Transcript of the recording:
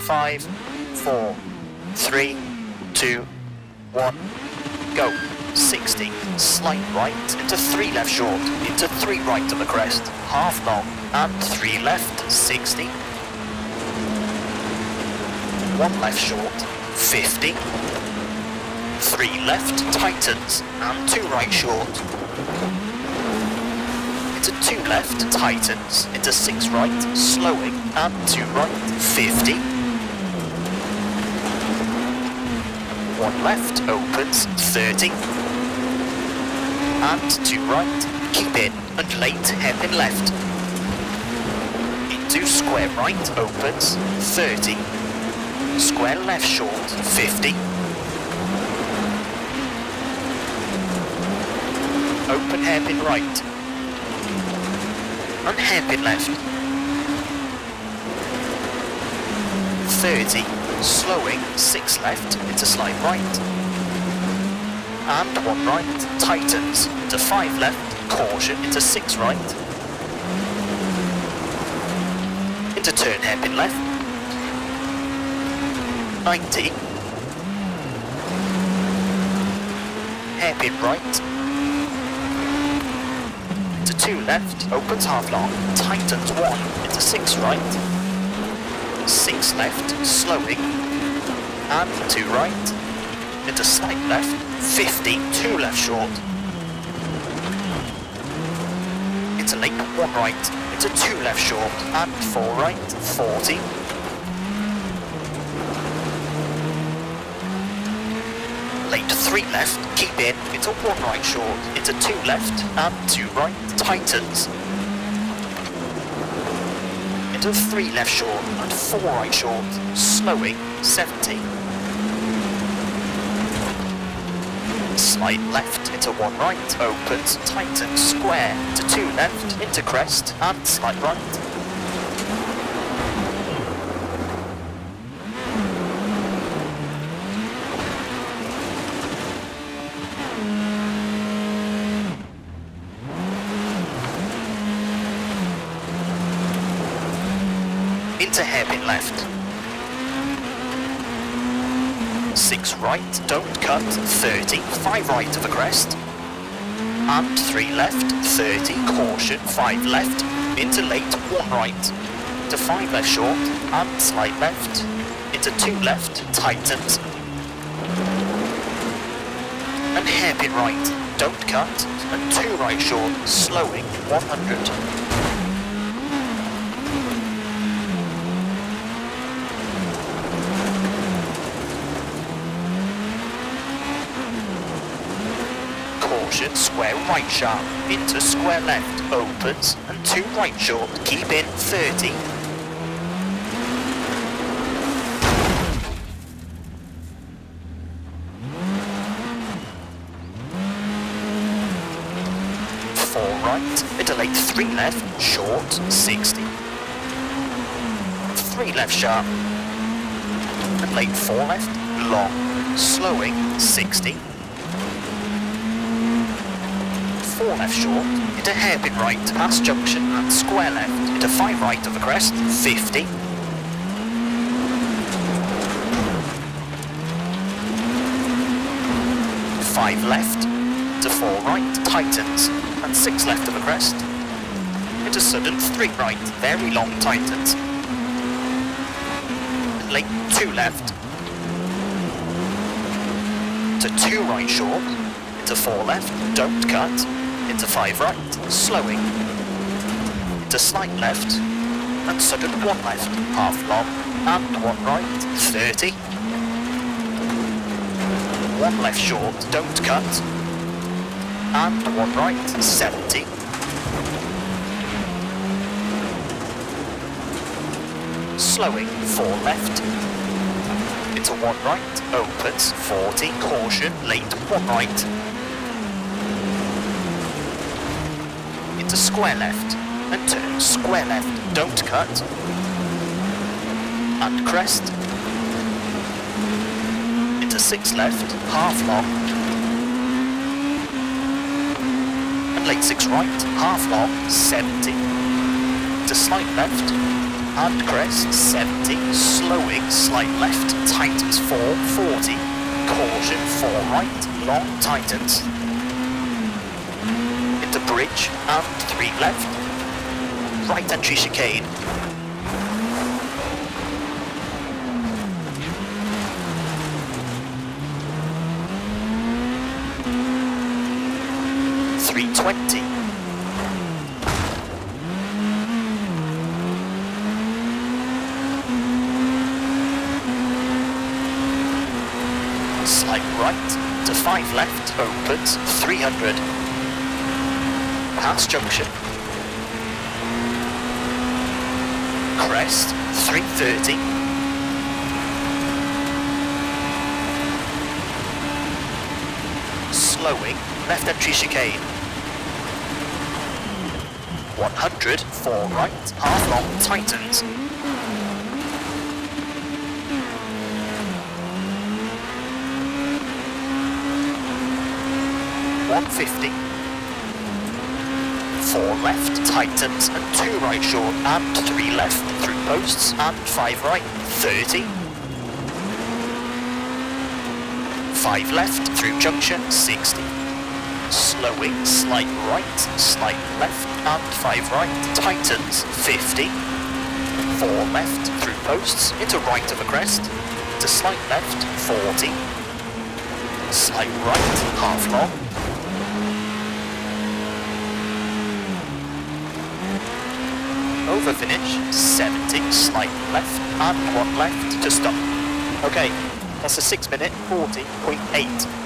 5, 4, 3, 2, 1, go. 60, slight right, into 3 left short, into 3 right to the crest, half long, and 3 left, 60. 1 left short, 50. 3 left, tightens, and 2 right short. Into 2 left, tightens, into 6 right, slowing, and 2 right, 50. 1 left, opens, 30. And 2 right, keep in, and late hairpin left. Into square right, opens, 30. Square left short, 50. Open hairpin right. And hairpin left. 30, slowing, 6 left, into slide right. And 1 right, tightens, into 5 left, caution, into 6 right. Into turn hairpin left. 90. Hairpin right. Into 2 left, opens half long, tightens 1, into 6 right. 6 left, slowing. And 2 right. Into slight left, 50, 2 left short. Into late, 1 right, into 2 left short, and 4 right, 40. Late 3 left, keep in, into 1 right short, into 2 left, and 2 right, tightens. Into 3 left short, and 4 right short, slowing, 70. Slight left, into 1 right, opens, tightens, square, to 2 left, into crest, and slight right. Into hairpin left. 6 right, don't cut, 30, 5 right to the crest, and 3 left, 30, caution, 5 left, into late, 1 right, to 5 left short, and slight left, into 2 left, tightens, and hairpin right, don't cut, and 2 right short, slowing, 100. Square right sharp, into square left, opens, and 2 right short, keep in, 30. Right, into late 3 left, short, 60. 3 left sharp, and late 4 left, long, slowing, 60. 4 left short, into hairpin right, past junction, and square left, into 5 right of the crest, 50. 5 left, to 4 right, tightens, and 6 left of the crest. Into sudden 3 right, very long tightens. Late 2 left, to 2 right short, into 4 left, don't cut, into 5 right, slowing, into slight left, and sudden 1 left, half long, and 1 right, 30. 1 left short, don't cut, and 1 right, 70. Slowing, 4 left, into 1 right, opens, 40, caution, late 1 right. Into square left, and turn square left, don't cut, and crest, into 6 left, half long, and late 6 right, half long, 70, to slight left, and crest 70, slowing, slight left, tightens 4, 40, caution 4 right, long tightens, into bridge and 3 left, right entry chicane, .320. Slight right to 5 left, opens 300. Pass junction. Crest 330. Slowing, left entry chicane. 100, 4 right, half long, tightens. .150. 4 left, tightens, and 2 right short, and 3 left, through posts, and 5 right, 30. 5 left, through junction, 60. Slowing, slight right, slight left, and 5 right, tightens, 50. 4 left, through posts, into right of a crest, to slight left, 40. Slight right, half long. Over finish, 70, slight left, and 1 left to stop. Okay, that's a 6 minute 40.8.